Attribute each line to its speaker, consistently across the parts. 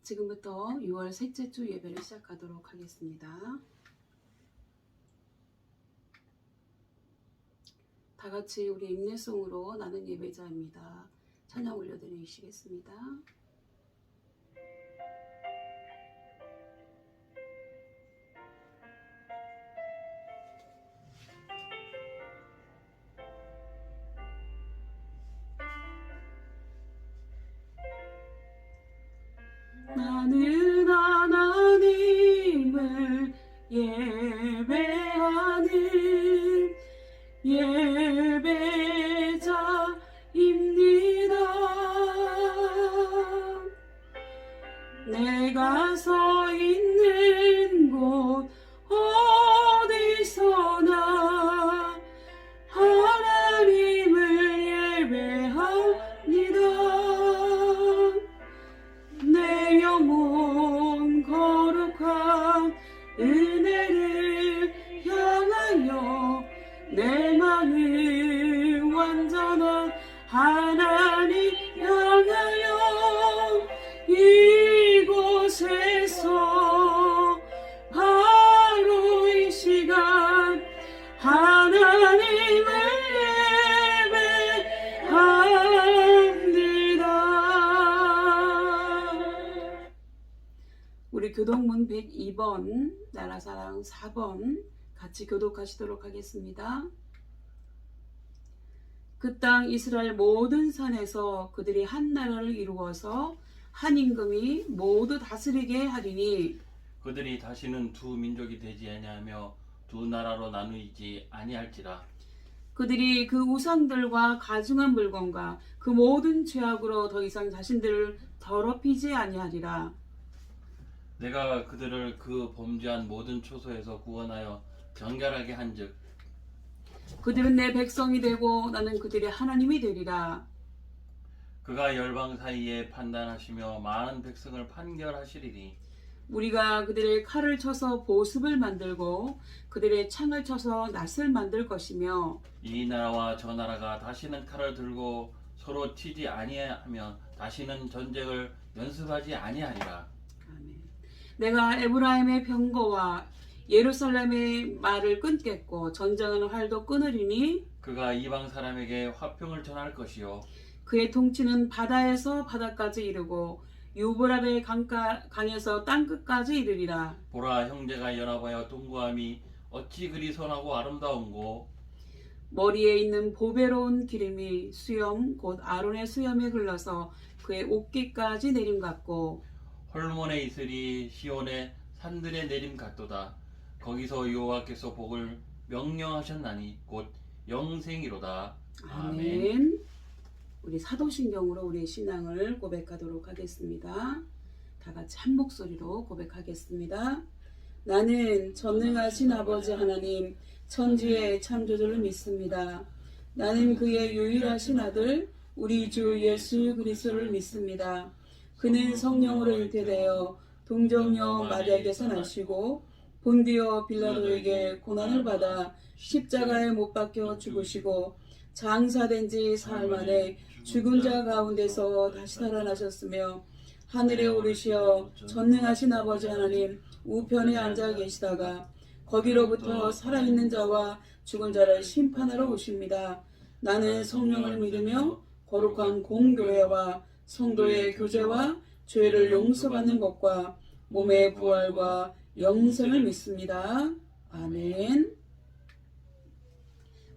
Speaker 1: 지금부터 6월 셋째 주 예배를 시작하도록 하겠습니다. 다 같이 우리 임내송으로 나는 예배자입니다. 찬양 올려드리시겠습니다. 나는 하나님을 예배하는 예배자입니다. 내가 서 있는 곳 어디서나 하나님을 예배합니다. 내 영혼 거룩한 은혜를 향하여 내 마음 완전한 하나님 향하여 이곳에서 바로 이 시간 하나님을 우리 교독문 102번, 나라사랑 4번 같이 교독하시도록 하겠습니다. 그 땅 이스라엘 모든 산에서 그들이 한 나라를 이루어서 한 임금이 모두 다스리게 하리니
Speaker 2: 그들이 다시는 두 민족이 되지 아니하며 두 나라로 나누이지 아니할지라.
Speaker 1: 그들이 그 우상들과 가증한 물건과 그 모든 죄악으로 더 이상 자신들을 더럽히지 아니하리라.
Speaker 2: 내가 그들을 그 범죄한 모든 초소에서 구원하여 정결하게 한즉
Speaker 1: 그들은 내 백성이 되고 나는 그들의 하나님이 되리라.
Speaker 2: 그가 열방 사이에 판단하시며 많은 백성을 판결하시리니
Speaker 1: 우리가 그들의 칼을 쳐서 보습을 만들고 그들의 창을 쳐서 낫을 만들 것이며
Speaker 2: 이 나라와 저 나라가 다시는 칼을 들고 서로 치지 아니하며 다시는 전쟁을 연습하지 아니하리라.
Speaker 1: 아멘. 내가 에브라임의 병거와 예루살렘의 말을 끊겠고 전쟁하는 활도 끊으리니
Speaker 2: 그가 이방 사람에게 화평을 전할 것이요
Speaker 1: 그의 통치는 바다에서 바다까지 이르고 유브라데 강에서 땅끝까지 이르리라.
Speaker 2: 보라, 형제가 연합하여 동거함이 어찌 그리 선하고 아름다운고.
Speaker 1: 머리에 있는 보배로운 기름이 수염 곧 아론의 수염에 흘러서 그의 옷깃까지 내림 같고
Speaker 2: 헐몬에 있으리 시온의 산들의 내림 같도다. 거기서 여호와께서 복을 명령하셨나니 곧 영생이로다.
Speaker 1: 아멘. 우리 사도신경으로 우리의 신앙을 고백하도록 하겠습니다. 다 같이 한 목소리로 고백하겠습니다. 나는 전능하신 아버지 하나님 천지의 창조주를 믿습니다. 나는 그의 유일하신 아들 우리 주 예수 그리스도를 믿습니다. 그는 성령으로 잉태되어 동정녀 마리아에게서 나시고 본디오 빌라도에게 고난을 받아 십자가에 못 박혀 죽으시고 장사된 지 사흘 만에 죽은 자 가운데서 다시 살아나셨으며 하늘에 오르시어 전능하신 아버지 하나님 우편에 앉아 계시다가 거기로부터 살아있는 자와 죽은 자를 심판하러 오십니다. 나는 성령을 믿으며 거룩한 공교회와 성도의 교제와 죄를 용서받는 것과 몸의 부활과 영생을 믿습니다. 아멘.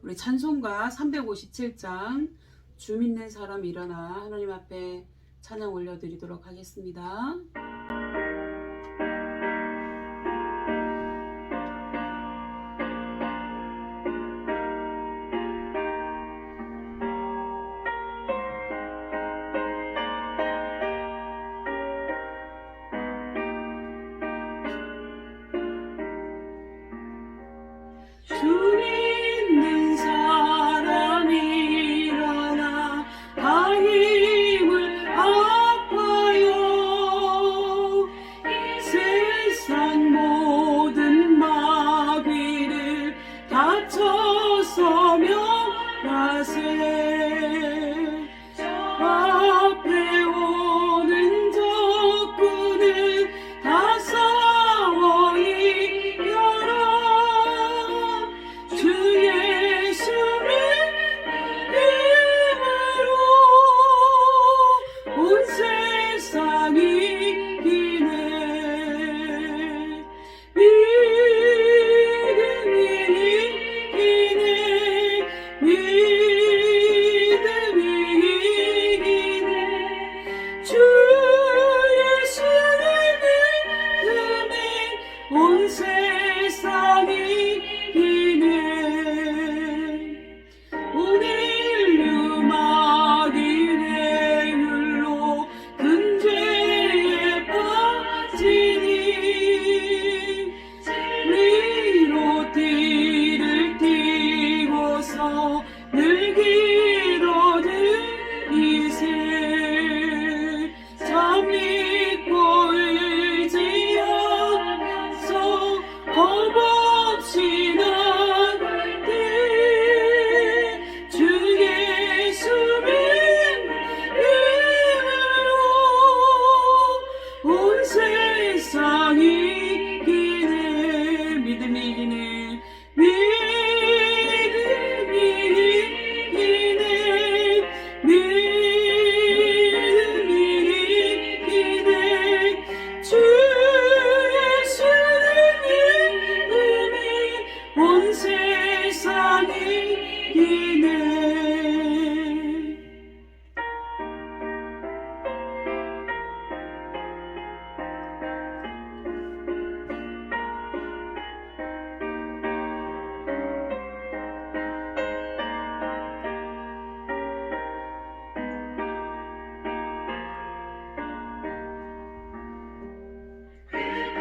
Speaker 1: 우리 찬송가 357장 주 믿는 사람 일어나 하나님 앞에 찬양 올려드리도록 하겠습니다. 주 믿는 사람이 일어나 다 힘을 합하여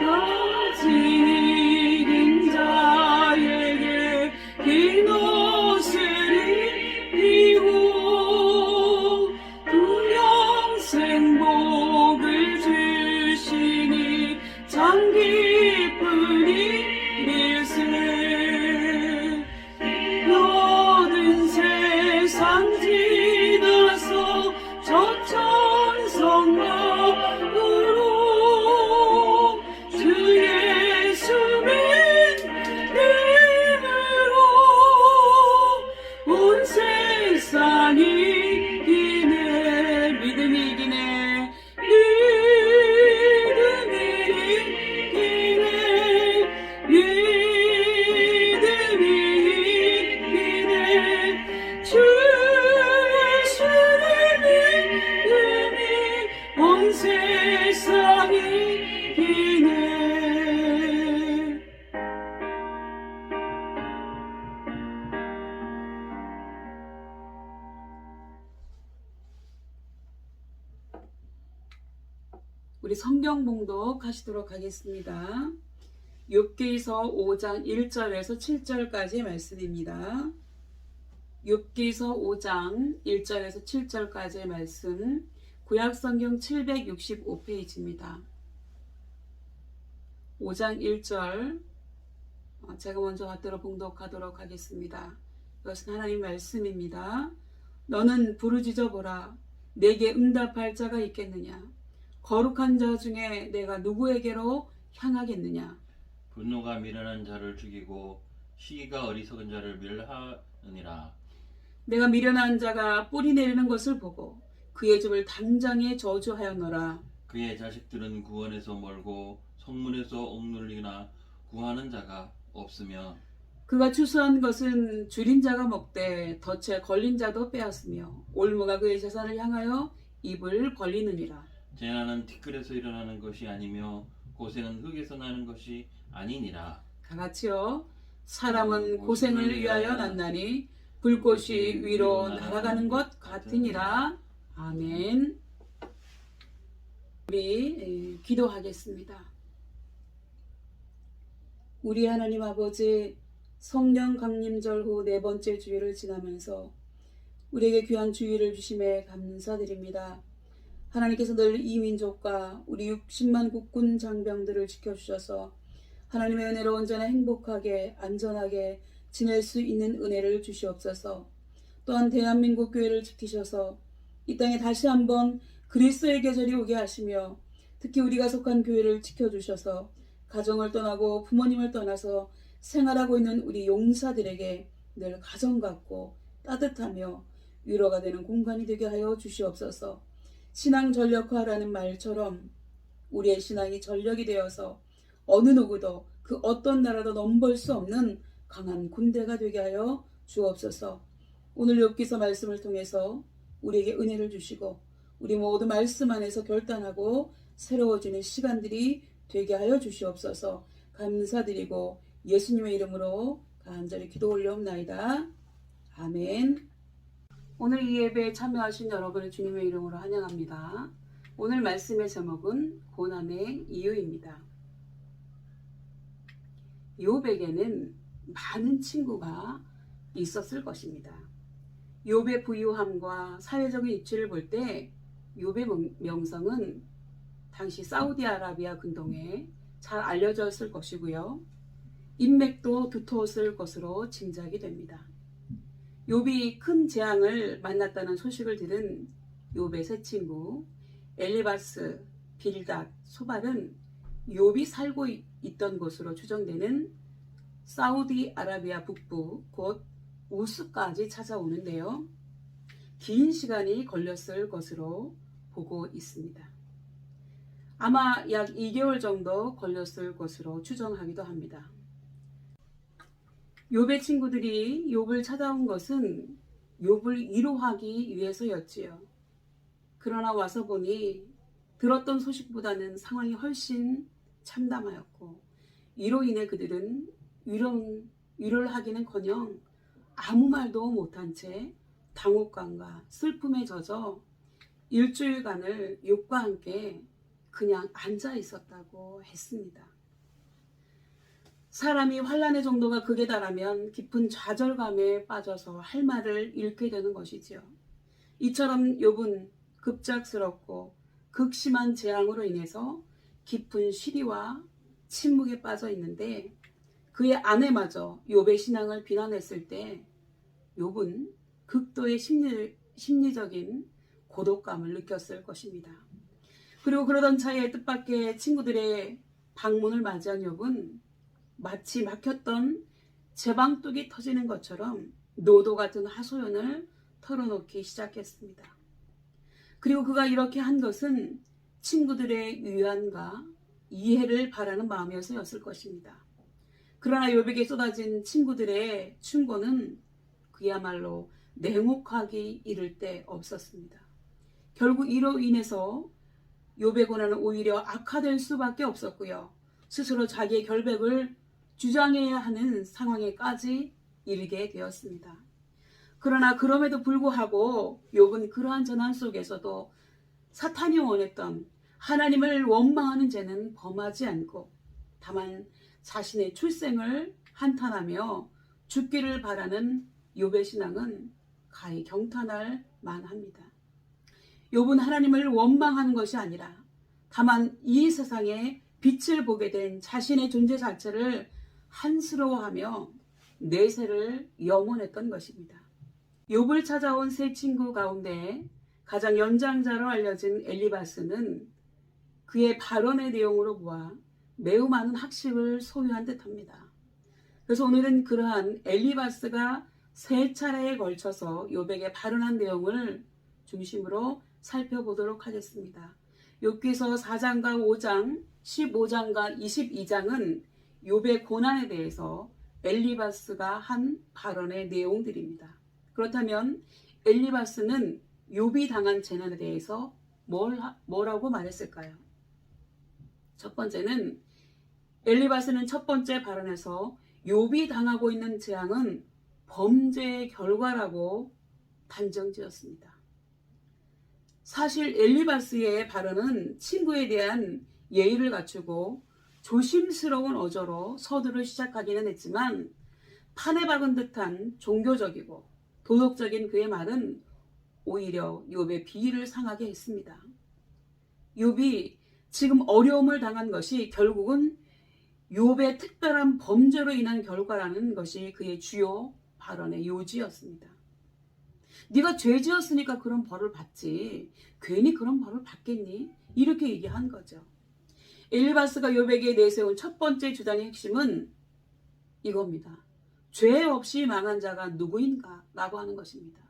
Speaker 1: 가진 이긴 자에게 긴 옷을 입히고 두 영생 복을 주시니 참 기쁜 일일세. 모든 세상 지나서 저 천성만으로 주 예수 믿음으로 온 세상이 이기네. 믿음이 이기네. 믿음이 이기네. 믿음이 이기네. 주 예수를 믿음이 온 세상이 이기네. 우리 성경 봉독 하시도록 하겠습니다. 욥기서 5장 1절에서 7절까지의 말씀입니다. 욥기서 5장 1절에서 7절까지의 말씀, 구약성경 765페이지입니다. 5장 1절, 제가 먼저 받들어 봉독하도록 하겠습니다. 이것은 하나님 말씀입니다. 너는 부르짖어 보라. 내게 응답할 자가 있겠느냐? 거룩한 자 중에 내가 누구에게로 향하겠느냐?
Speaker 2: 분노가 미련한 자를 죽이고 시기가 어리석은 자를 멸하느니라.
Speaker 1: 내가 미련한 자가 뿌리 내리는 것을 보고 그의 집을 당장에 저주하였노라.
Speaker 2: 그의 자식들은 구원에서 멀고 성문에서 억눌리나 구하는 자가 없으며
Speaker 1: 그가 추수한 것은 줄인 자가 먹되 덫에 걸린 자도 빼앗으며 올무가 그의 재산을 향하여 입을 벌리느니라.
Speaker 2: 재난은 티끌에서 일어나는 것이 아니며 고생은 흙에서 나는 것이 아니니라.
Speaker 1: 다같이요. 사람은 고생을 위하여 났나니 불꽃이 위로 날아가는 것 같으니라. 아멘. 우리 기도하겠습니다. 우리 하나님 아버지, 성령 강림절 후 네 번째 주일을 지나면서 우리에게 귀한 주일을 주심에 감사드립니다. 하나님께서 늘 이 민족과 우리 60만 국군 장병들을 지켜주셔서 하나님의 은혜로 온전히 행복하게 안전하게 지낼 수 있는 은혜를 주시옵소서. 또한 대한민국 교회를 지키셔서 이 땅에 다시 한번 그리스도의 계절이 오게 하시며 특히 우리가 속한 교회를 지켜주셔서 가정을 떠나고 부모님을 떠나서 생활하고 있는 우리 용사들에게 늘 가정 같고 따뜻하며 위로가 되는 공간이 되게 하여 주시옵소서. 신앙 전력화라는 말처럼 우리의 신앙이 전력이 되어서 어느 누구도 그 어떤 나라도 넘볼 수 없는 강한 군대가 되게 하여 주옵소서. 오늘 욥기서 말씀을 통해서 우리에게 은혜를 주시고 우리 모두 말씀 안에서 결단하고 새로워지는 시간들이 되게 하여 주시옵소서. 감사드리고 예수님의 이름으로 간절히 기도 올려옵나이다. 아멘. 오늘 이 예배에 참여하신 여러분을 주님의 이름으로 환영합니다. 오늘 말씀의 제목은 고난의 이유입니다. 욥에게는 많은 친구가 있었을 것입니다. 욥의 부유함과 사회적인 입지를 볼 때 욥의 명성은 당시 사우디아라비아 근동에 잘 알려졌을 것이고요. 인맥도 두터웠을 것으로 짐작이 됩니다. 욥이 큰 재앙을 만났다는 소식을 들은 욥의 세 친구 엘리바스, 빌닷, 소발은 욥이 살고 있던 곳으로 추정되는 사우디아라비아 북부 곧 우스까지 찾아오는데요. 긴 시간이 걸렸을 것으로 보고 있습니다. 아마 약 2개월 정도 걸렸을 것으로 추정하기도 합니다. 욥의 친구들이 욥을 찾아온 것은 욥을 위로하기 위해서였지요. 그러나 와서 보니 들었던 소식보다는 상황이 훨씬 참담하였고 이로 인해 그들은 위로를 하기는커녕 아무 말도 못한 채 당혹감과 슬픔에 젖어 일주일간을 욥과 함께 그냥 앉아 있었다고 했습니다. 사람이 환난의 정도가 극에 달하면 깊은 좌절감에 빠져서 할 말을 잃게 되는 것이지요. 이처럼 욥은 급작스럽고 극심한 재앙으로 인해서 깊은 시리와 침묵에 빠져 있는데 그의 아내마저 욥의 신앙을 비난했을 때 욥은 극도의 심리적인 고독감을 느꼈을 것입니다. 그리고 그러던 차에 뜻밖의 친구들의 방문을 맞이한 욥은 마치 막혔던 제방뚝이 터지는 것처럼 노도 같은 하소연을 털어놓기 시작했습니다. 그리고 그가 이렇게 한 것은 친구들의 위안과 이해를 바라는 마음이었을 것입니다. 그러나 욥에게 쏟아진 친구들의 충고는 그야말로 냉혹하기 이를 데 없었습니다. 결국 이로 인해서 욥의 고난은 오히려 악화될 수밖에 없었고요. 스스로 자기의 결백을 주장해야 하는 상황에까지 이르게 되었습니다. 그러나 그럼에도 불구하고 욥은 그러한 전환 속에서도 사탄이 원했던 하나님을 원망하는 죄는 범하지 않고 다만 자신의 출생을 한탄하며 죽기를 바라는 욥의 신앙은 가히 경탄할 만합니다. 욥은 하나님을 원망하는 것이 아니라 다만 이 세상에 빛을 보게 된 자신의 존재 자체를 한스러워하며 내세를 염원했던 것입니다. 욥을 찾아온 세 친구 가운데 가장 연장자로 알려진 엘리바스는 그의 발언의 내용으로 보아 매우 많은 학식을 소유한 듯합니다. 그래서 오늘은 그러한 엘리바스가 세 차례에 걸쳐서 욥에게 발언한 내용을 중심으로 살펴보도록 하겠습니다. 욥기서 4장과 5장, 15장과 22장은 욥의 고난에 대해서 엘리바스가 한 발언의 내용들입니다. 그렇다면 엘리바스는 욥이 당한 재난에 대해서 뭐라고 말했을까요? 첫 번째는 엘리바스는 첫 번째 발언에서 욥이 당하고 있는 재앙은 범죄의 결과라고 단정지었습니다. 사실 엘리바스의 발언은 친구에 대한 예의를 갖추고 조심스러운 어조로 서두를 시작하기는 했지만 판에 박은 듯한 종교적이고 도덕적인 그의 말은 오히려 욥의 비위를 상하게 했습니다. 욥이 지금 어려움을 당한 것이 결국은 욥의 특별한 범죄로 인한 결과라는 것이 그의 주요 발언의 요지였습니다. 네가 죄 지었으니까 그런 벌을 받지 괜히 그런 벌을 받겠니? 이렇게 얘기한 거죠. 엘리바스가 욥에게 내세운 첫 번째 주장의 핵심은 이겁니다. 죄 없이 망한 자가 누구인가? 라고 하는 것입니다.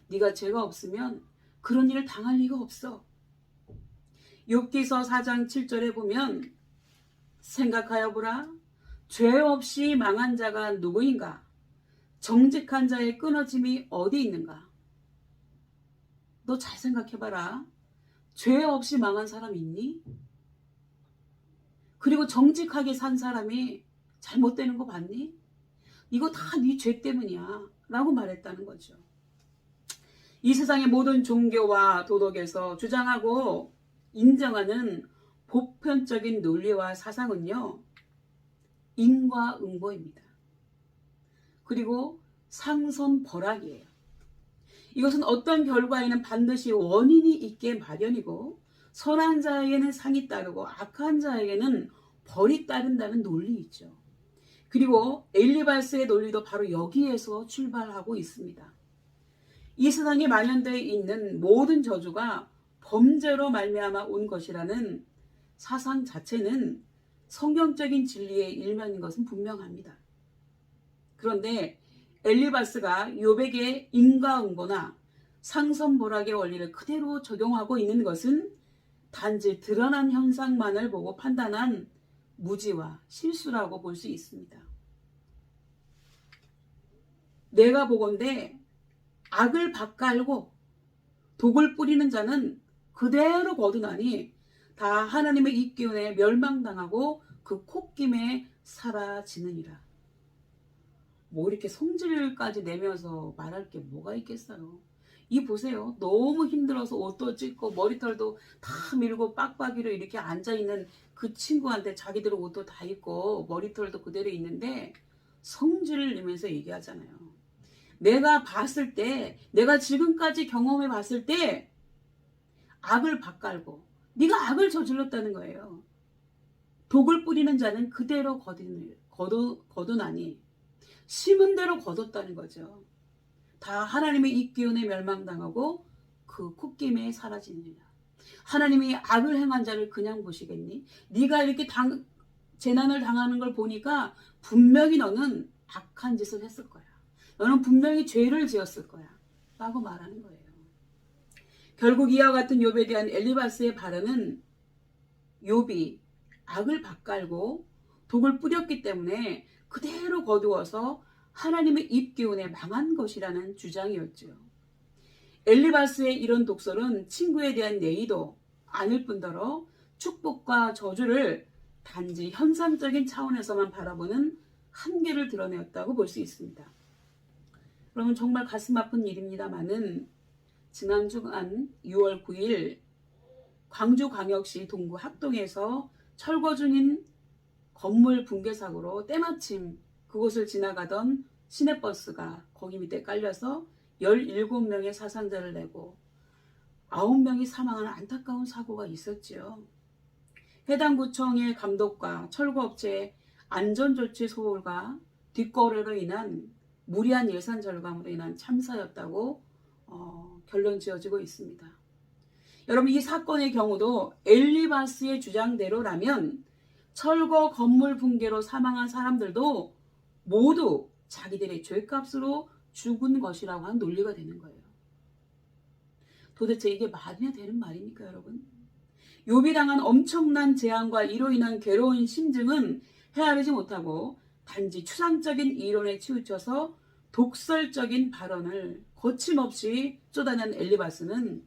Speaker 1: 네가 죄가 없으면 그런 일을 당할 리가 없어. 욥기서 4장 7절에 보면 생각하여 보라. 죄 없이 망한 자가 누구인가? 정직한 자의 끊어짐이 어디 있는가? 너 잘 생각해봐라. 죄 없이 망한 사람 있니? 그리고 정직하게 산 사람이 잘못되는 거 봤니? 이거 다 네 죄 때문이야 라고 말했다는 거죠. 이 세상의 모든 종교와 도덕에서 주장하고 인정하는 보편적인 논리와 사상은요, 인과응보입니다. 그리고 상선벌악이에요. 이것은 어떤 결과에는 반드시 원인이 있게 마련이고 선한 자에게는 상이 따르고 악한 자에게는 벌이 따른다는 논리이죠. 그리고 엘리바스의 논리도 바로 여기에서 출발하고 있습니다. 이 세상에 만연되어 있는 모든 저주가 범죄로 말미암아 온 것이라는 사상 자체는 성경적인 진리의 일면인 것은 분명합니다. 그런데 엘리바스가 욥에게 인과응보나 상선벌악의 원리를 그대로 적용하고 있는 것은 단지 드러난 현상만을 보고 판단한 무지와 실수라고 볼 수 있습니다. 내가 보건대 악을 바깔고 독을 뿌리는 자는 그대로 거두나니 다 하나님의 입기운에 멸망당하고 그 콧김에 사라지느니라. 뭐 이렇게 성질까지 내면서 말할 게 뭐가 있겠어요. 이 보세요. 너무 힘들어서 옷도 찢고 머리털도 다 밀고 빡빡이로 이렇게 앉아있는 그 친구한테 자기들 옷도 다 입고 머리털도 그대로 있는데 성질을 내면서 얘기하잖아요. 내가 봤을 때, 내가 지금까지 경험해 봤을 때 악을 밭갈고 네가 악을 저질렀다는 거예요. 독을 뿌리는 자는 그대로 거두나니 심은 대로 거뒀다는 거죠. 다 하나님의 이 기운에 멸망당하고 그 콧김에 사라지느니라. 하나님이 악을 행한 자를 그냥 보시겠니? 네가 이렇게 재난을 당하는 걸 보니까 분명히 너는 악한 짓을 했을 거야. 너는 분명히 죄를 지었을 거야. 라고 말하는 거예요. 결국 이와 같은 욥에 대한 엘리바스의 발언은 욥이 악을 밭갈고 독을 뿌렸기 때문에 그대로 거두어서 하나님의 입기운에 망한 것이라는 주장이었죠. 엘리바스의 이런 독설은 친구에 대한 예의도 아닐 뿐더러 축복과 저주를 단지 현상적인 차원에서만 바라보는 한계를 드러내었다고 볼 수 있습니다. 그러면 정말 가슴 아픈 일입니다마는 지난 주간 6월 9일 광주광역시 동구 합동에서 철거 중인 건물 붕괴 사고로 때마침 그곳을 지나가던 시내버스가 거기 밑에 깔려서 17명의 사상자를 내고 9명이 사망하는 안타까운 사고가 있었지요. 해당 구청의 감독과 철거업체의 안전조치 소홀과 뒷거래로 인한 무리한 예산 절감으로 인한 참사였다고 결론 지어지고 있습니다. 여러분, 이 사건의 경우도 엘리바스의 주장대로라면 철거 건물 붕괴로 사망한 사람들도 모두 자기들의 죄값으로 죽은 것이라고 하는 논리가 되는 거예요. 도대체 이게 말이나 되는 말입니까, 여러분? 욥이 당한 엄청난 재앙과 이로 인한 괴로운 심증은 헤아리지 못하고 단지 추상적인 이론에 치우쳐서 독설적인 발언을 거침없이 쏟아낸 엘리바스는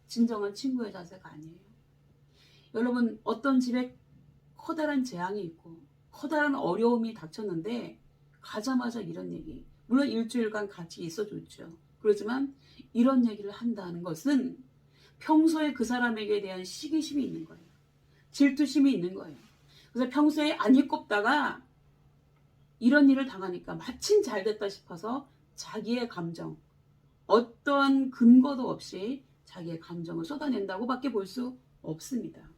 Speaker 1: 진정한 친구의 자세가 아니에요. 여러분, 어떤 집에 커다란 재앙이 있고 커다란 어려움이 닥쳤는데 가자마자 이런 얘기, 물론 일주일간 같이 있어줬죠. 그렇지만 이런 얘기를 한다는 것은 평소에 그 사람에게 대한 시기심이 있는 거예요. 질투심이 있는 거예요. 그래서 평소에 안 일곱다가 이런 일을 당하니까 마침 잘 됐다 싶어서 자기의 감정, 어떠한 근거도 없이 자기의 감정을 쏟아낸다고 밖에 볼 수 없습니다.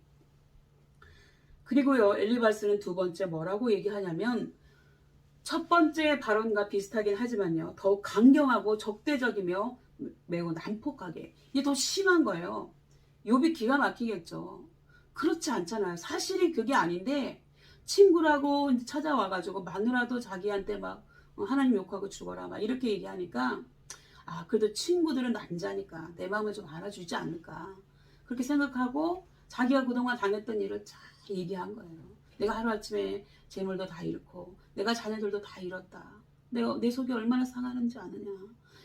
Speaker 1: 그리고요, 엘리바스는 두 번째 뭐라고 얘기하냐면 첫 번째 발언과 비슷하긴 하지만요, 더욱 강경하고 적대적이며 매우 난폭하게, 이게 더 심한 거예요. 욥이 기가 막히겠죠. 그렇지 않잖아요. 사실이 그게 아닌데 친구라고 찾아와가지고 마누라도 자기한테 막 하나님 욕하고 죽어라 막 이렇게 얘기하니까 그래도 친구들은 남자니까 내 마음을 좀 알아주지 않을까 그렇게 생각하고 자기가 그동안 당했던 일을 잘 얘기한 거예요. 내가 하루아침에 재물도 다 잃고 내가 자녀들도 다 잃었다. 내 속이 얼마나 상하는지 아느냐.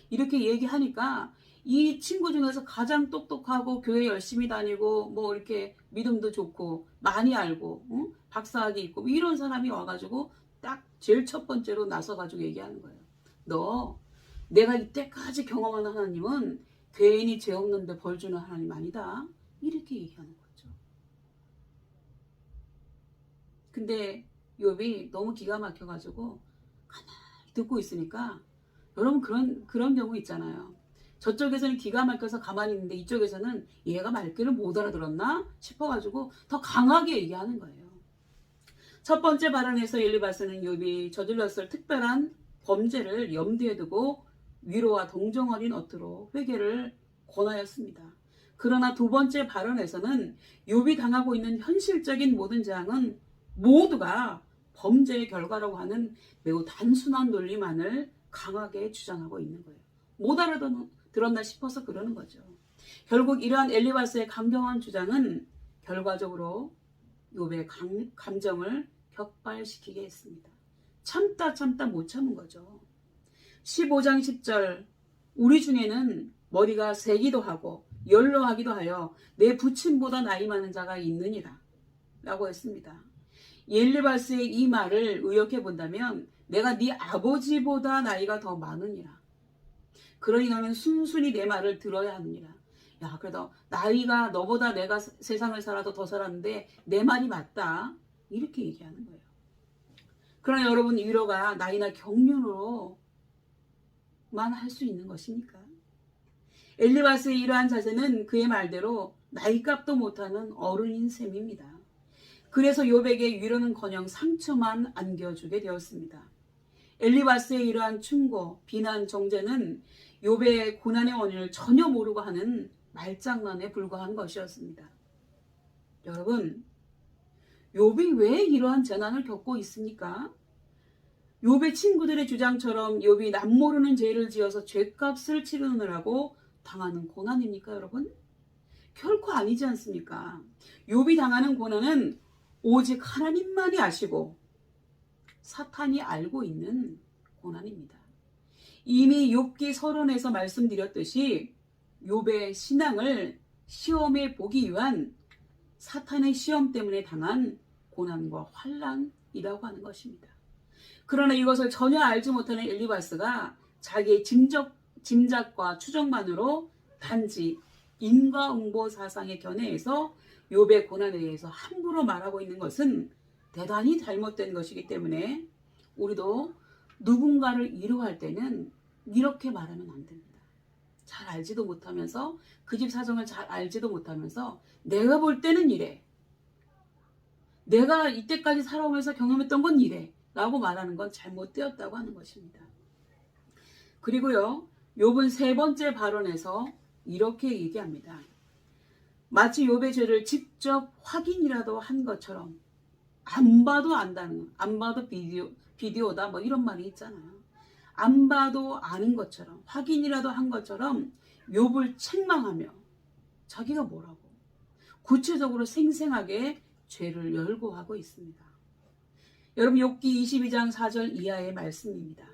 Speaker 1: 이렇게 얘기하니까 이 친구 중에서 가장 똑똑하고 교회 열심히 다니고 뭐 이렇게 믿음도 좋고 많이 알고 박사학위 있고 이런 사람이 와가지고 딱 제일 첫 번째로 나서가지고 얘기하는 거예요. 너 내가 이때까지 경험하는 하나님은 괜히 죄 없는데 벌 주는 하나님 아니다. 이렇게 얘기하는 거죠. 근데 욥이 너무 기가 막혀가지고 가만히 듣고 있으니까 여러분 그런 경우 있잖아요. 저쪽에서는 기가 막혀서 가만히 있는데 이쪽에서는 얘가 말귀를 못 알아들었나 싶어가지고 더 강하게 얘기하는 거예요. 첫 번째 발언에서 엘리바스는 욥이 저질렀을 특별한 범죄를 염두에 두고 위로와 동정 어린 어투로 회개를 권하였습니다. 그러나 두 번째 발언에서는 욥이 당하고 있는 현실적인 모든 재앙은 모두가 범죄의 결과라고 하는 매우 단순한 논리만을 강하게 주장하고 있는 거예요. 못 알아들었나 싶어서 그러는 거죠. 결국 이러한 엘리바스의 강경한 주장은 결과적으로 욥의 감정을 격발시키게 했습니다. 참다 못 참은 거죠. 15장 10절 우리 중에는 머리가 세기도 하고 연로하기도 하여 내 부친보다 나이 많은 자가 있느니라 라고 했습니다. 엘리바스의 이 말을 의역해 본다면 내가 네 아버지보다 나이가 더 많으니라. 그러니 너는 순순히 내 말을 들어야 합니다. 야, 그래도 나이가 너보다 내가 세상을 살아도 더 살았는데 내 말이 맞다. 이렇게 얘기하는 거예요. 그러나 여러분, 위로가 나이나 경륜으로만 할 수 있는 것입니까? 엘리바스의 이러한 자세는 그의 말대로 나이값도 못하는 어른인 셈입니다. 그래서 욥에게 위로는커녕 상처만 안겨주게 되었습니다. 엘리바스의 이러한 충고, 비난, 정죄는 욥의 고난의 원인을 전혀 모르고 하는 말장난에 불과한 것이었습니다. 여러분, 욥이 왜 이러한 재난을 겪고 있습니까? 욥의 친구들의 주장처럼 욥이 남모르는 죄를 지어서 죄값을 치르느라고 당하는 고난입니까, 여러분? 결코 아니지 않습니까? 욥이 당하는 고난은 오직 하나님만이 아시고 사탄이 알고 있는 고난입니다. 이미 욥기 서론에서 말씀드렸듯이 욥의 신앙을 시험해 보기 위한 사탄의 시험 때문에 당한 고난과 환난이라고 하는 것입니다. 그러나 이것을 전혀 알지 못하는 엘리바스가 자기의 짐작과 추정만으로 단지 인과응보 사상에 견해해서 욥의 고난에 대해서 함부로 말하고 있는 것은 대단히 잘못된 것이기 때문에 우리도 누군가를 위로할 때는 이렇게 말하면 안 됩니다. 잘 알지도 못하면서 그 집 사정을 잘 알지도 못하면서 내가 볼 때는 이래. 내가 이때까지 살아오면서 경험했던 건 이래. 라고 말하는 건 잘못되었다고 하는 것입니다. 그리고요, 욥은 세 번째 발언에서 이렇게 얘기합니다. 마치 욥의 죄를 직접 확인이라도 한 것처럼 안 봐도 안다는, 안 봐도 비디오다 뭐 이런 말이 있잖아요. 안 봐도 아는 것처럼, 확인이라도 한 것처럼 욥을 책망하며 자기가 뭐라고 구체적으로 생생하게 죄를 열고하고 있습니다. 여러분, 욥기 22장 4절 이하의 말씀입니다.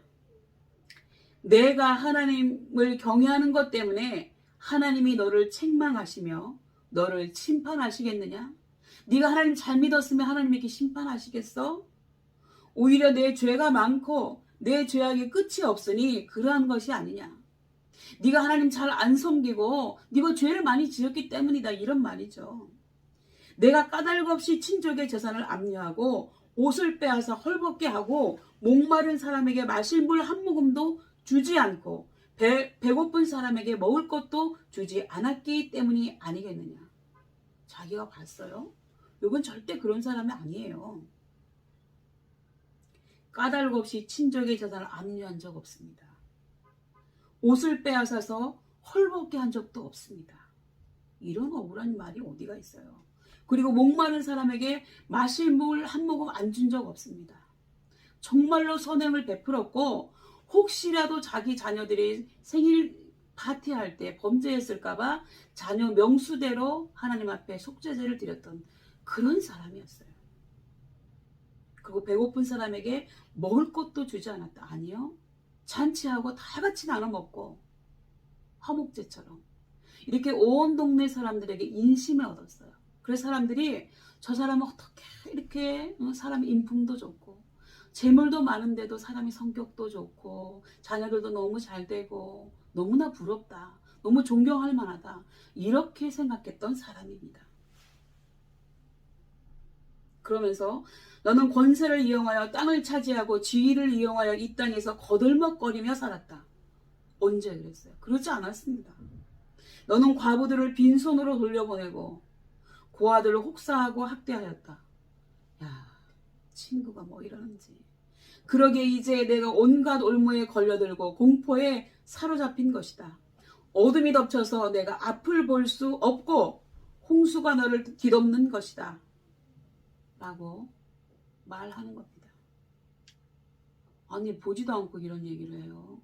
Speaker 1: 내가 하나님을 경외하는 것 때문에 하나님이 너를 책망하시며 너를 심판하시겠느냐? 네가 하나님 잘 믿었으면 하나님에게 심판하시겠어? 오히려 내 죄가 많고 내 죄악의 끝이 없으니 그러한 것이 아니냐? 네가 하나님 잘 안 섬기고 네가 죄를 많이 지었기 때문이다, 이런 말이죠. 내가 까닭 없이 친족의 재산을 압류하고 옷을 빼앗아 헐벗게 하고 목마른 사람에게 마실 물 한 모금도 주지 않고 배고픈 사람에게 먹을 것도 주지 않았기 때문이 아니겠느냐. 자기가 봤어요? 욥은 절대 그런 사람이 아니에요. 까닭 없이 친족의 재산을 압류한 적 없습니다. 옷을 빼앗아서 헐벗게 한 적도 없습니다. 이런 억울한 말이 어디가 있어요. 그리고 목마른 사람에게 마실 물 한 모금 안 준 적 없습니다. 정말로 선행을 베풀었고 혹시라도 자기 자녀들이 생일 파티할 때 범죄했을까봐 자녀 명수대로 하나님 앞에 속죄제를 드렸던 그런 사람이었어요. 그리고 배고픈 사람에게 먹을 것도 주지 않았다. 아니요. 잔치하고 다 같이 나눠 먹고 화목제처럼 이렇게 온 동네 사람들에게 인심을 얻었어요. 그래서 사람들이 저 사람은 어떻게 이렇게 사람 인품도 좋고 재물도 많은데도 사람이 성격도 좋고 자녀들도 너무 잘 되고 너무나 부럽다. 너무 존경할 만하다. 이렇게 생각했던 사람입니다. 그러면서 너는 권세를 이용하여 땅을 차지하고 지위를 이용하여 이 땅에서 거들먹거리며 살았다. 언제 그랬어요? 그러지 않았습니다. 너는 과부들을 빈손으로 돌려보내고 고아들을 혹사하고 학대하였다. 야, 친구가 뭐 이러는지. 그러게 이제 내가 온갖 올무에 걸려들고 공포에 사로잡힌 것이다. 어둠이 덮쳐서 내가 앞을 볼 수 없고 홍수가 너를 뒤덮는 것이다. 라고 말하는 겁니다. 아니, 보지도 않고 이런 얘기를 해요.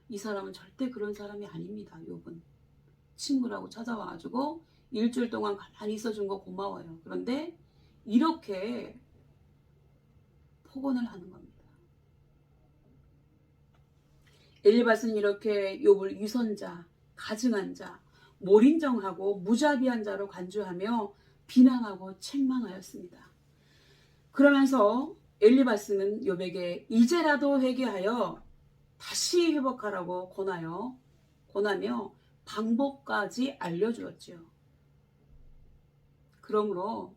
Speaker 1: 이 사람은 절대 그런 사람이 아닙니다. 욥은 친구라고 찾아와가지고 일주일 동안 가만히 있어준 거 고마워요. 그런데 이렇게 폭언을 하는 겁니다. 엘리바스는 이렇게 욥을 위선자, 가증한 자, 몰인정하고 무자비한 자로 간주하며 비난하고 책망하였습니다. 그러면서 엘리바스는 욥에게 이제라도 회개하여 다시 회복하라고 권하며 방법까지 알려주었지요. 그러므로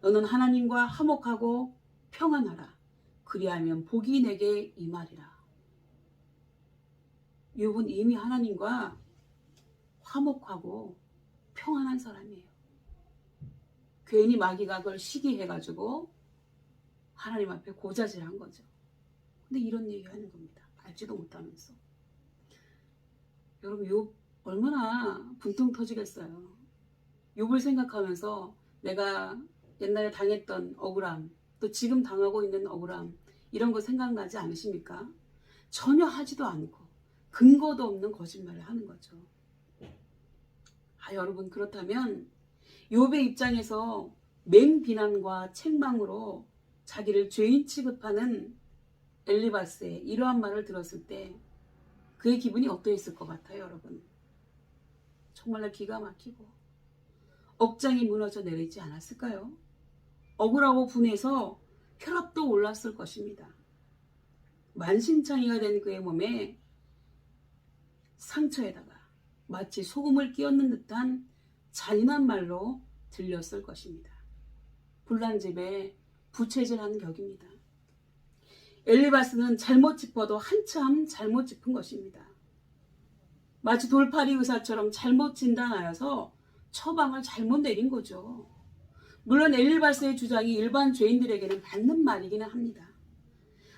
Speaker 1: 너는 하나님과 화목하고 평안하라. 그리하면 복이 내게 임하리라. 욥은 이미 하나님과 화목하고 평안한 사람이에요. 괜히 마귀가 그걸 시기해가지고 하나님 앞에 고자질한 거죠. 근데 이런 얘기하는 겁니다. 알지도 못하면서. 여러분, 욥 얼마나 분통 터지겠어요. 욥을 생각하면서 내가 옛날에 당했던 억울함, 또 지금 당하고 있는 억울함, 이런 거 생각나지 않으십니까? 전혀 하지도 않고 근거도 없는 거짓말을 하는 거죠. 여러분, 그렇다면 욥의 입장에서 맹비난과 책망으로 자기를 죄인 취급하는 엘리바스의 이러한 말을 들었을 때 그의 기분이 어떠했을 것 같아요, 여러분? 정말로 기가 막히고 억장이 무너져 내리지 않았을까요? 억울하고 분해서 혈압도 올랐을 것입니다. 만신창이가 된 그의 몸에 상처에다가 마치 소금을 끼얹는 듯한 잔인한 말로 들렸을 것입니다. 불난 집에 부채질하는 격입니다. 엘리바스는 잘못 짚어도 한참 잘못 짚은 것입니다. 마치 돌팔이 의사처럼 잘못 진단하여서 처방을 잘못 내린 거죠. 물론 엘리바스의 주장이 일반 죄인들에게는 맞는 말이기는 합니다.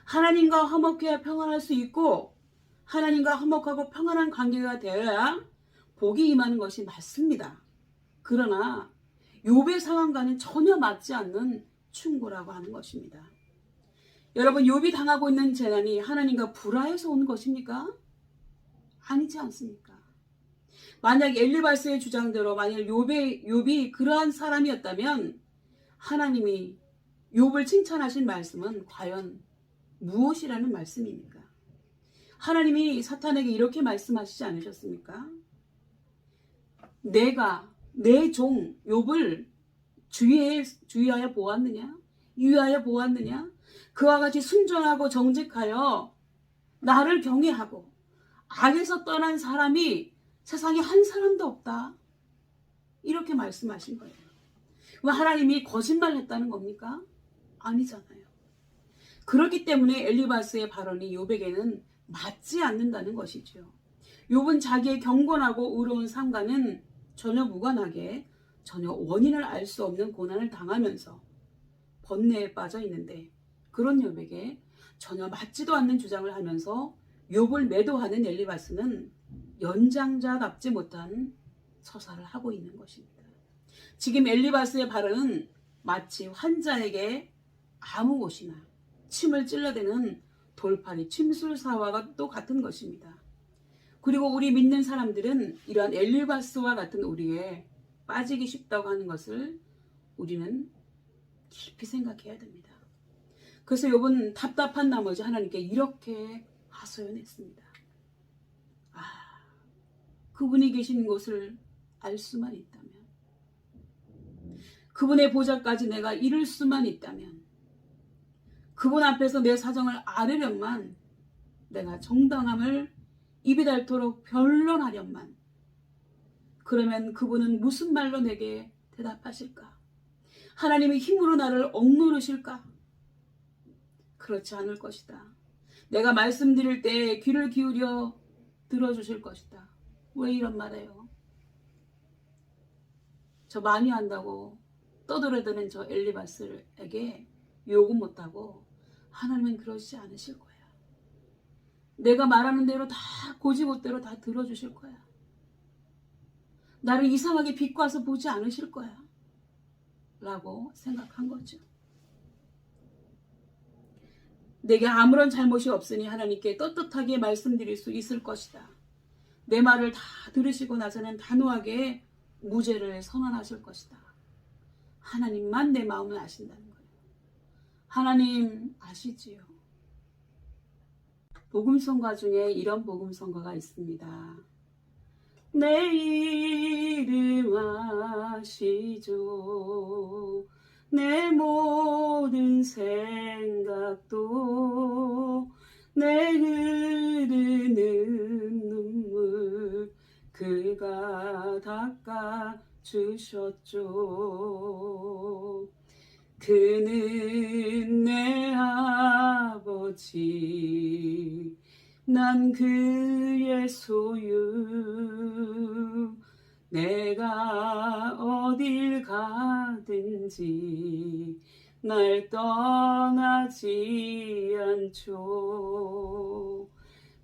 Speaker 1: 하나님과 화목해야 평안할 수 있고 하나님과 화목하고 평안한 관계가 되어야 복이 임하는 것이 맞습니다. 그러나 욥의 상황과는 전혀 맞지 않는 충고라고 하는 것입니다. 여러분, 욥이 당하고 있는 재난이 하나님과 불화해서 온 것입니까? 아니지 않습니까? 만약 엘리바스의 주장대로 만약 욥이 그러한 사람이었다면 하나님이 욥을 칭찬하신 말씀은 과연 무엇이라는 말씀입니까? 하나님이 사탄에게 이렇게 말씀하시지 않으셨습니까? 내가 내 종 욥을 주의하여 보았느냐? 유의하여 보았느냐? 그와 같이 순전하고 정직하여 나를 경외하고 악에서 떠난 사람이 세상에 한 사람도 없다. 이렇게 말씀하신 거예요. 왜 하나님이 거짓말했다는 겁니까? 아니잖아요. 그렇기 때문에 엘리바스의 발언이 욥에게는 맞지 않는다는 것이죠. 욥은 자기의 경건하고 의로운 삶과는 전혀 무관하게 전혀 원인을 알 수 없는 고난을 당하면서 번뇌에 빠져 있는데 그런 욥에게 전혀 맞지도 않는 주장을 하면서 욥을 매도하는 엘리바스는 연장자답지 못한 서사를 하고 있는 것입니다. 지금 엘리바스의 발언은 마치 환자에게 아무 곳이나 침을 찔러대는 돌팔이 침술사와 또 같은 것입니다. 그리고 우리 믿는 사람들은 이러한 엘리바스와 같은 우리에 빠지기 쉽다고 하는 것을 우리는 깊이 생각해야 됩니다. 그래서 욥은 답답한 나머지 하나님께 이렇게 하소연했습니다. 그분이 계신 곳을 알 수만 있다면, 그분의 보좌까지 내가 이룰 수만 있다면, 그분 앞에서 내 사정을 아뢰련만, 내가 정당함을 입이 닳도록 변론하련만, 그러면 그분은 무슨 말로 내게 대답하실까? 하나님의 힘으로 나를 억누르실까? 그렇지 않을 것이다. 내가 말씀드릴 때 귀를 기울여 들어주실 것이다. 왜 이런 말해요? 저 많이 한다고 떠들어대는 저 엘리바스에게 욕은 못하고 하나님은 그러시지 않으실 거야. 내가 말하는 대로 다 고지못대로 다 들어주실 거야. 나를 이상하게 비꼬아서 보지 않으실 거야. 라고 생각한 거죠. 내게 아무런 잘못이 없으니 하나님께 떳떳하게 말씀드릴 수 있을 것이다. 내 말을 다 들으시고 나서는 단호하게 무죄를 선언하실 것이다. 하나님만 내 마음을 아신다는 거예요. 하나님 아시지요. 복음성가 중에 이런 복음성가가 있습니다. 내 이름 아시죠. 내 모든 생각도 내 흐름 주셨죠. 그는 내 아버지, 난 그의 소유. 내가 어딜 가든지 날 떠나지 않죠.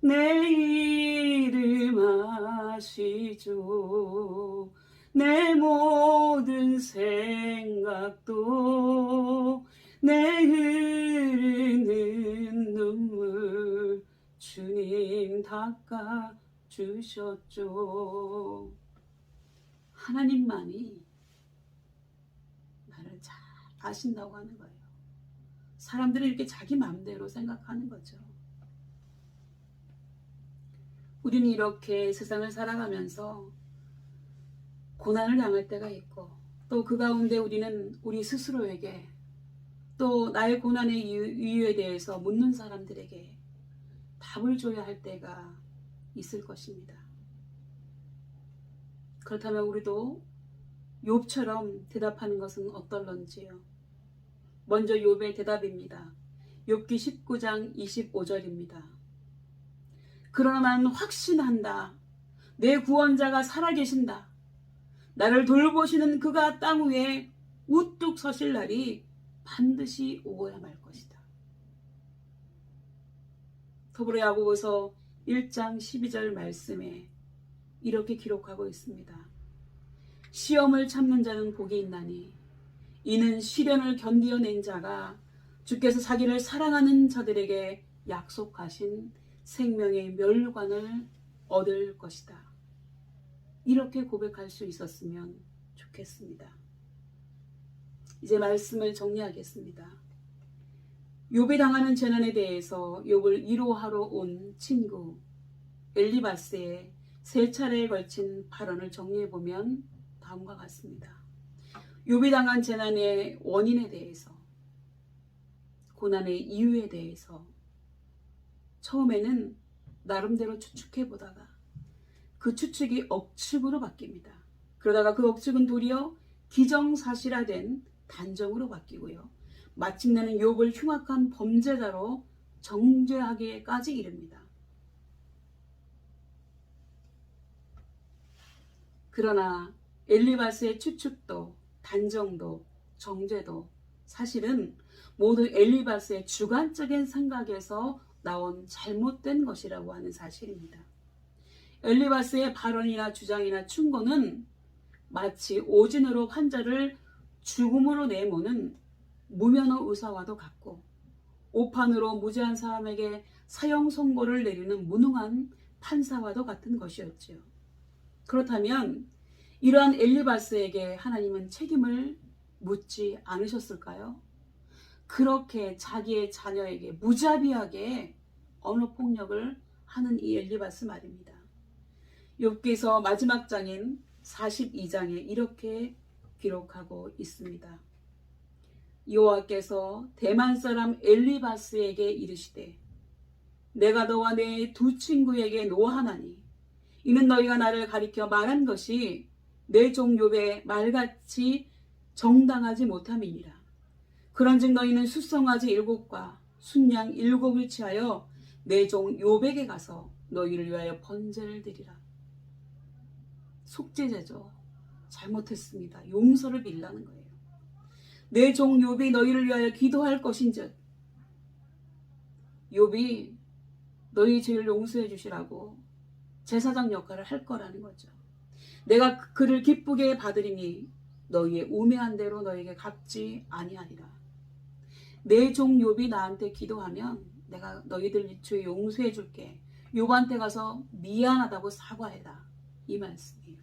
Speaker 1: 내 이름 아시죠. 내 모든 생각도, 내 흐르는 눈물 주님 닦아 주셨죠. 하나님만이 나를 잘 아신다고 하는 거예요. 사람들이 이렇게 자기 마음대로 생각하는 거죠. 우리는 이렇게 세상을 살아가면서 고난을 당할 때가 있고, 또 그 가운데 우리는 우리 스스로에게, 또 나의 고난의 이유에 대해서 묻는 사람들에게 답을 줘야 할 때가 있을 것입니다. 그렇다면 우리도 욥처럼 대답하는 것은 어떨런지요? 먼저 욥의 대답입니다. 욥기 19장 25절입니다. 그러나 나는 확신한다. 내 구원자가 살아계신다. 나를 돌보시는 그가 땅 위에 우뚝 서실 날이 반드시 오고야 말 것이다. 더불어 야고보서 1장 12절 말씀에 이렇게 기록하고 있습니다. 시험을 참는 자는 복이 있나니 이는 시련을 견디어낸 자가 주께서 자기를 사랑하는 자들에게 약속하신 생명의 멸관을 얻을 것이다. 이렇게 고백할 수 있었으면 좋겠습니다. 이제 말씀을 정리하겠습니다. 욥이 당하는 재난에 대해서 욥을 위로하러 온 친구 엘리바스의 세 차례에 걸친 발언을 정리해보면 다음과 같습니다. 욥이 당한 재난의 원인에 대해서, 고난의 이유에 대해서 처음에는 나름대로 추측해보다가 그 추측이 억측으로 바뀝니다. 그러다가 그 억측은 도리어 기정사실화된 단정으로 바뀌고요. 마침내는 욥을 흉악한 범죄자로 정죄하기까지 이릅니다. 그러나 엘리바스의 추측도 단정도 정죄도 사실은 모두 엘리바스의 주관적인 생각에서 나온 잘못된 것이라고 하는 사실입니다. 엘리바스의 발언이나 주장이나 충고는 마치 오진으로 환자를 죽음으로 내모는 무면허 의사와도 같고, 오판으로 무죄한 사람에게 사형 선고를 내리는 무능한 판사와도 같은 것이었지요. 그렇다면 이러한 엘리바스에게 하나님은 책임을 묻지 않으셨을까요? 그렇게 자기의 자녀에게 무자비하게 언어폭력을 하는 이 엘리바스 말입니다. 욥기서 마지막 장인 42장에 이렇게 기록하고 있습니다. 여호와께서 대만 사람 엘리바스에게 이르시되 내가 너와 내 두 친구에게 노하나니 이는 너희가 나를 가리켜 말한 것이 내 종 욥의 말같이 정당하지 못함이니라. 그런즉 너희는 숫송아지 7과 순양 7을 취하여 내 종 욥에게 가서 너희를 위하여 번제를 드리라. 속죄제죠. 잘못했습니다. 용서를 빌라는 거예요. 내 종 욥이 너희를 위하여 기도할 것인즉 욥이 너희 죄를 용서해 주시라고 제사장 역할을 할 거라는 거죠. 내가 그를 기쁘게 받으리니 너희의 우매한 대로 너희에게 갚지 아니하리라. 내 종 욥이 나한테 기도하면 내가 너희들 죄 용서해 줄게. 욥한테 가서 미안하다고 사과해라. 이 말씀이에요.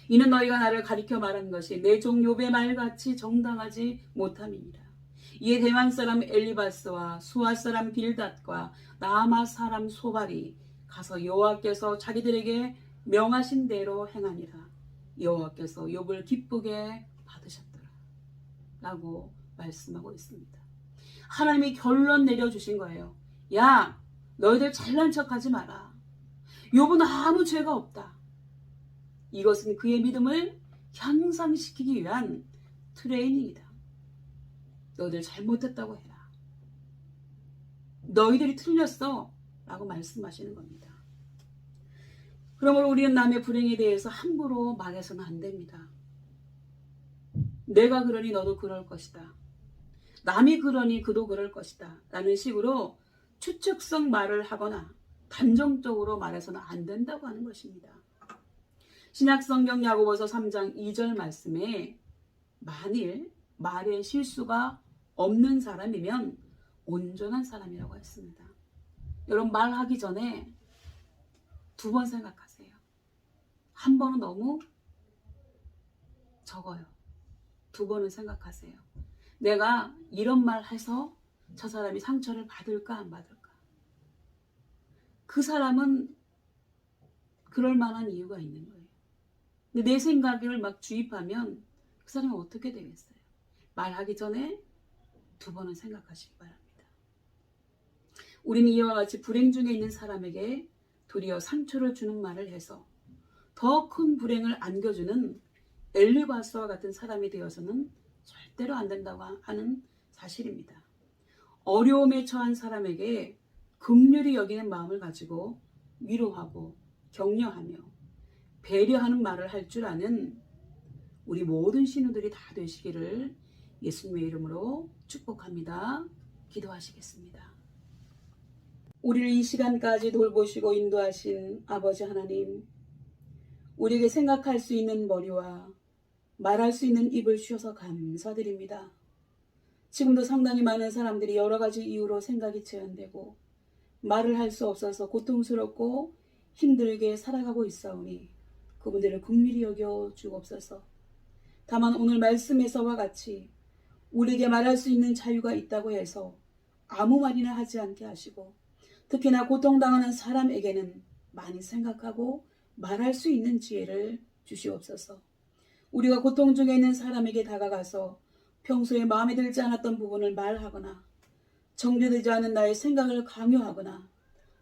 Speaker 1: 이는 너희가 나를 가리켜 말한 것이 내 종 욥의 말같이 정당하지 못함이니라. 이에 대만 사람 엘리바스와 수아 사람 빌닷과 나아마 사람 소발이 가서 여호와께서 자기들에게 명하신 대로 행하니라. 여호와께서 욥을 기쁘게 받으셨더라. 라고 말씀하고 있습니다. 하나님이 결론 내려주신 거예요. 야, 너희들 잘난 척하지 마라. 욥은 아무 죄가 없다. 이것은 그의 믿음을 향상시키기 위한 트레이닝이다. 너희들 잘못했다고 해라. 너희들이 틀렸어 라고 말씀하시는 겁니다. 그러므로 우리는 남의 불행에 대해서 함부로 말해서는 안 됩니다. 내가 그러니 너도 그럴 것이다. 남이 그러니 그도 그럴 것이다. 라는 식으로 추측성 말을 하거나 단정적으로 말해서는 안 된다고 하는 것입니다. 신약성경 야고보서 3장 2절 말씀에 만일 말에 실수가 없는 사람이면 온전한 사람이라고 했습니다. 여러분, 말하기 전에 2번 생각하세요. 한 번은 너무 적어요. 2번은 생각하세요. 내가 이런 말 해서 저 사람이 상처를 받을까 안 받을까? 그 사람은 그럴 만한 이유가 있는 거예요. 근데 내 생각을 막 주입하면 그 사람은 어떻게 되겠어요? 말하기 전에 2번은 생각하시기 바랍니다. 우리는 이와 같이 불행 중에 있는 사람에게 도리어 상처를 주는 말을 해서 더 큰 불행을 안겨주는 엘리바스와 같은 사람이 되어서는 절대로 안 된다고 하는 사실입니다. 어려움에 처한 사람에게 긍휼히 여기는 마음을 가지고 위로하고 격려하며 배려하는 말을 할 줄 아는 우리 모든 신우들이 다 되시기를 예수님의 이름으로 축복합니다. 기도하시겠습니다. 우리를 이 시간까지 돌보시고 인도하신 아버지 하나님, 우리에게 생각할 수 있는 머리와 말할 수 있는 입을 주셔서 감사드립니다. 지금도 상당히 많은 사람들이 여러 가지 이유로 생각이 제한되고 말을 할 수 없어서 고통스럽고 힘들게 살아가고 있사오니 그분들을 긍휼히 여겨 주옵소서. 다만 오늘 말씀에서와 같이 우리에게 말할 수 있는 자유가 있다고 해서 아무 말이나 하지 않게 하시고, 특히나 고통당하는 사람에게는 많이 생각하고 말할 수 있는 지혜를 주시옵소서. 우리가 고통 중에 있는 사람에게 다가가서 평소에 마음에 들지 않았던 부분을 말하거나 정죄되지 않은 나의 생각을 강요하거나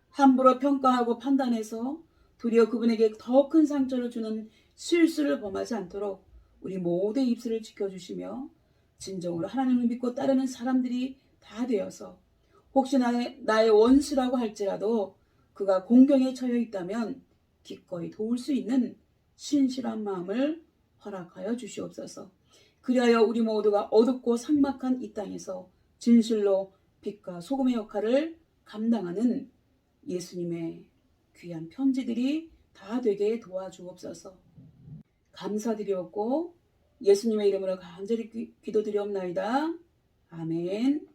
Speaker 1: 함부로 평가하고 판단해서 도리어 그분에게 더 큰 상처를 주는 실수를 범하지 않도록 우리 모두의 입술을 지켜주시며 진정으로 하나님을 믿고 따르는 사람들이 다 되어서 혹시 나의 원수라고 할지라도 그가 공경에 처해 있다면 기꺼이 도울 수 있는 신실한 마음을 허락하여 주시옵소서. 그리하여 우리 모두가 어둡고 삭막한 이 땅에서 진실로 빛과 소금의 역할을 감당하는 예수님의 귀한 편지들이 다 되게 도와주옵소서. 감사드리옵고 예수님의 이름으로 간절히 기도드리옵나이다. 아멘.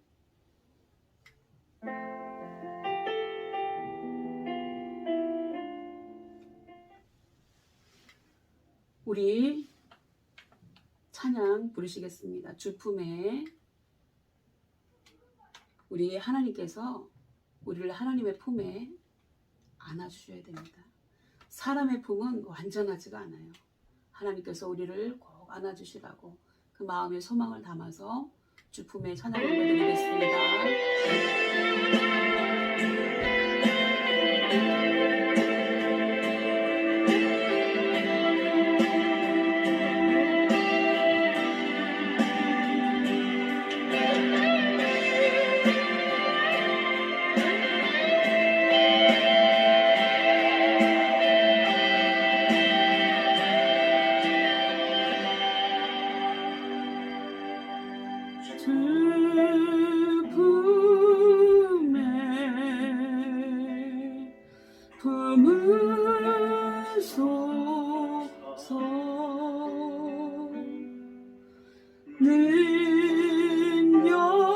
Speaker 1: 우리 찬양 부르시겠습니다. 주품에 우리 하나님께서 우리를 하나님의 품에 안아주셔야 됩니다. 사람의 품은 완전하지가 않아요. 하나님께서 우리를 꼭 안아주시라고 그 마음의 소망을 담아서 주품에 찬양을 올려드리겠습니다.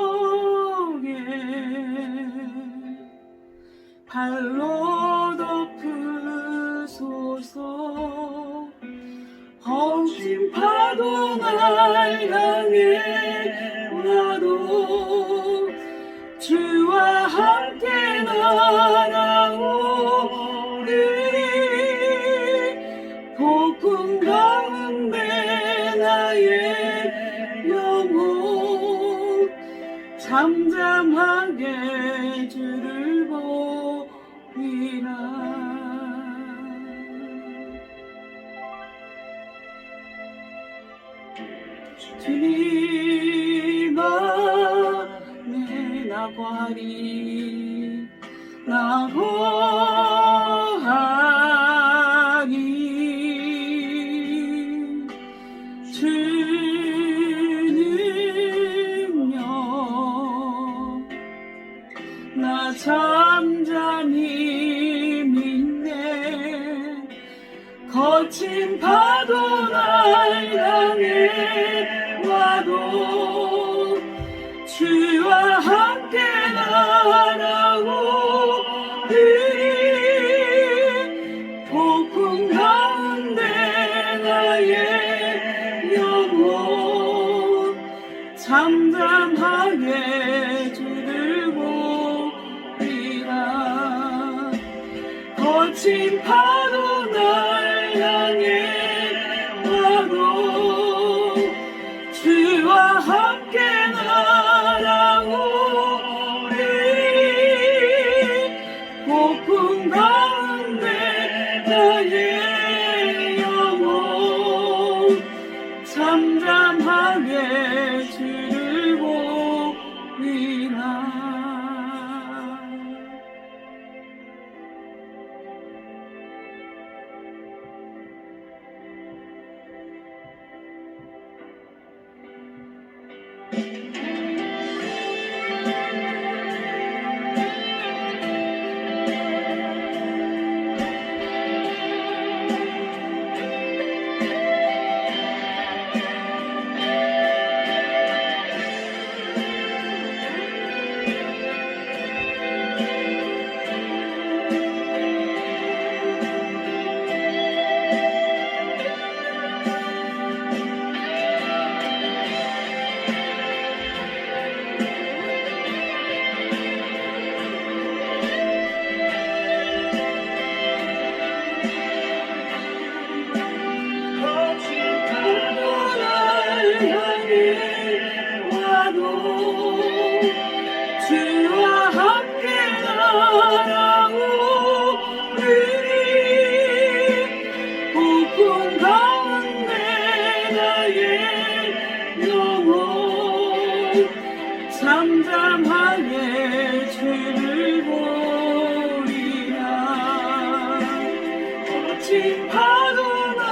Speaker 1: 능력에 발로 덮으소서. 험진 파도 날 향해 와도 주와 함께 날아오리. 폭풍 가운데 나의 영혼 잠잠하게 주를 보리라. 주님 안에 나 거하리 나 거하리 주는요 나 잠잠히 믿네 거친 파도 날 향해 와도 주와 함께 날아오리 폭풍 가운데 나의 영혼 잠잠하게 주를 보리라 거친 파도 날 향해 와도 주와 함께 날아오리 폭풍 가운데 나의 영혼 잠잠하게 주를 보리라. 주와 함께 날아오리 폭풍 가운데 나의 영혼 잠잠하게 주를 보리라 거친 파도 날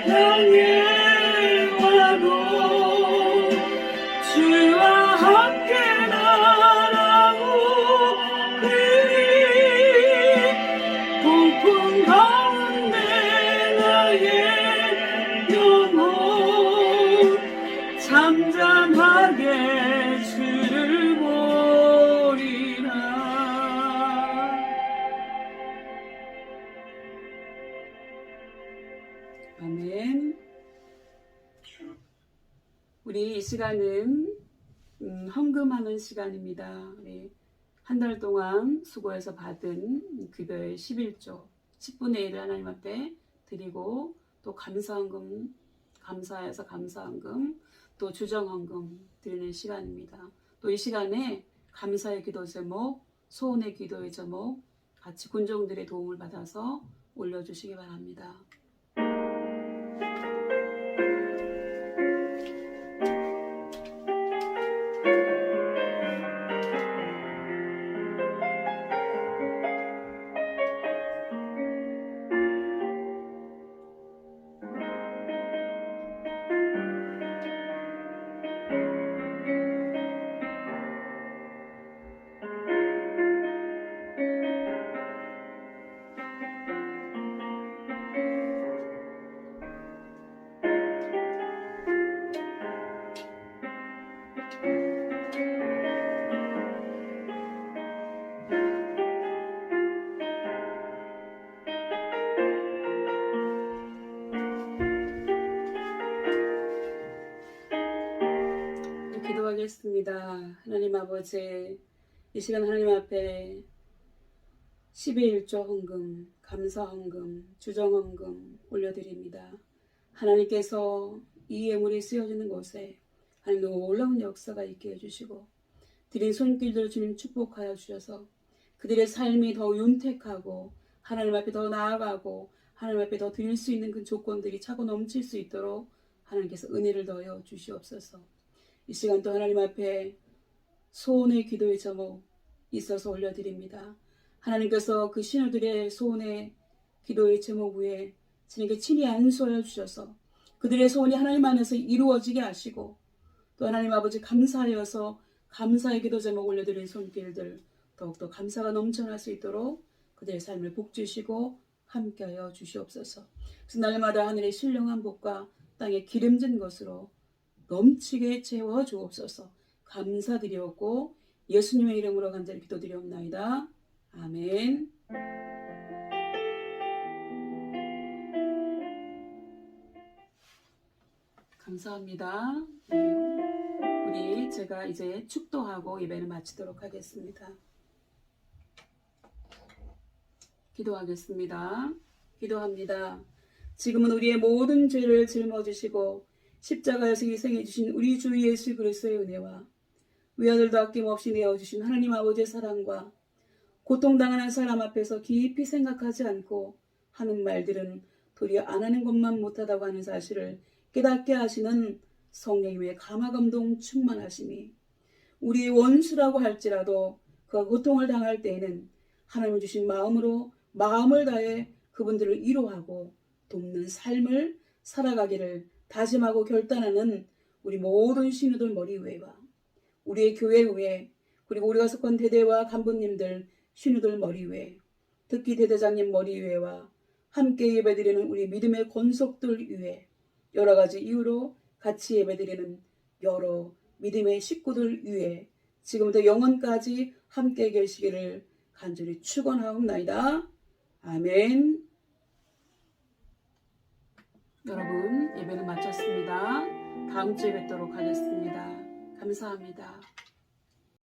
Speaker 1: 향해 와도 주와 함께 날아오리 폭풍 가운데 나의 영혼 잠잠하게 주를 보리라. 아멘. 우리 이 시간은 헌금하는 시간입니다. 우리 한 달 동안 수고해서 받은 급여의 11조 10분의 1을 하나님 앞에 드리고 또 감사헌금 감사해서 감사헌금 또 주정헌금 드리는 시간입니다. 또 이 시간에 감사의 기도 제목 소원의 기도의 제목 같이 군종들의 도움을 받아서 올려주시기 바랍니다. 기도하겠습니다. 하나님 아버지, 이 시간 하나님 앞에 12일조 헌금, 감사 헌금, 주정 헌금 올려드립니다. 하나님께서 이 예물이 쓰여지는 곳에 하나님 놀라운 역사가 있게 해주시고 드린 손길들을 주님 축복하여 주셔서 그들의 삶이 더 윤택하고 하나님 앞에 더 나아가고 하나님 앞에 더 드릴 수 있는 그 조건들이 차고 넘칠 수 있도록 하나님께서 은혜를 더하여 주시옵소서. 이 시간 또 하나님 앞에 소원의 기도의 제목 있어서 올려드립니다. 하나님께서 그 신우들의 소원의 기도의 제목 위에 주님께 친히 안수하여 주셔서 그들의 소원이 하나님 안에서 이루어지게 하시고 또 하나님 아버지 감사하여서 감사의 기도 제목 올려드린 손길들 더욱더 감사가 넘쳐날 수 있도록 그들의 삶을 복주시고 함께하여 주시옵소서. 그래서 날마다 하늘의 신령한 복과 땅에 기름진 것으로 넘치게 채워 주옵소서. 감사드리옵고 예수님의 이름으로 간절히 기도드리옵나이다. 아멘. 감사합니다. 우리 제가 이제 축도하고 예배를 마치도록 하겠습니다. 기도하겠습니다. 기도합니다. 지금은 우리의 모든 죄를 짊어지시고 십자가에서 희생해 주신 우리 주 예수 그리스도의 은혜와 외아들도 아낌없이 내어주신 하나님 아버지의 사랑과 고통당하는 사람 앞에서 깊이 생각하지 않고 하는 말들은 도리어 안 하는 것만 못하다고 하는 사실을 깨닫게 하시는 성령님의 감화감동 충만하심이 우리의 원수라고 할지라도 그가 고통을 당할 때에는 하나님을 주신 마음으로 마음을 다해 그분들을 위로하고 돕는 삶을 살아가기를 다짐하고 결단하는 우리 모든 신우들 머리 위에와 우리의 교회 위에 그리고 우리가 속한 대대와 간부님들 신우들 머리 위에 특히 대대장님 머리 위에와 함께 예배드리는 우리 믿음의 권속들 위에 여러 가지 이유로 같이 예배드리는 여러 믿음의 식구들 위에 지금부터 영원까지 함께 계시기를 간절히 축원하옵나이다. 아멘. 여러분 예배는 마쳤습니다. 다음 주에 뵙도록 하겠습니다. 감사합니다.